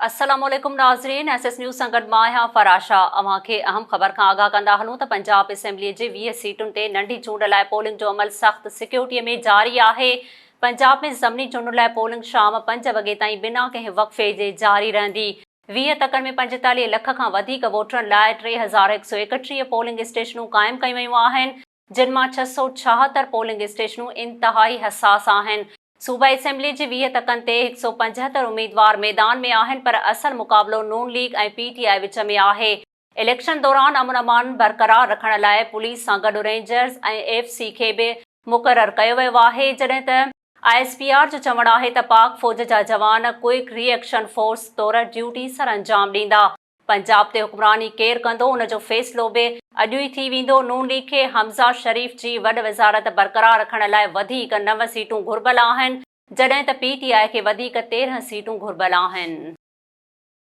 अस्सलामुअलैकुम नाज़रीन, SS news संगत मां आहियां फराशा। अवां खे अहम ख़बर खां आगाह कंदा हलूं त पंजाब असेंबली जे 20 सीटुनि ते नंढी चूंड लाइ पोलिंग जो अमल सख़्त सिक्योरिटीअ में जारी आहे। पंजाब में ज़मनी चूंड लाइ पोलिंग शाम 5 वॻे ताईं बिना कंहिं वक़फ़े जे जारी रहंदी। 20 तकनि में 45 लख खां वधीक वोटरनि लाइ 3131 पोलिंग स्टेशनूं क़ाइमु कयूं वयूं आहिनि, जिन मां 676 पोलिंग स्टेशनूं इंतहाई हसास आहिनि। सूबाई असेंबली जी 20 तकनि ते 175 उम्मीदवार मैदान में आहिनि, पर असल मुक़ाबलो नून लीग ऐं पीटीआई विच में आहे। इलेक्शन दौरान अमन अमान बरक़रार रखण लाइ पुलिस सां गॾु रेंजर्स ऐं एफसी खे बि मुक़ररु कयो वियो आहे, जॾहिं त आईएसपीआर जो चवणु आहे त पाक फ़ौज जा जवान क्विक रिएक्शन फोर्स तौरु ड्यूटी सरअंजाम ॾींदा। पंजाब ते हुक्मरानी केरु कंदो, उन जो फ़ैसिलो बि अॼु ई थी वेंदो। नून लीग खे हमज़ा शरीफ़ जी वॾ वज़ारत बरक़रार रखण लाइ वधीक 9 सीटूं घुर्बल आहिनि, जॾहिं त पीटीआई खे वधीक 13 सीटूं घुर्बल आहिनि।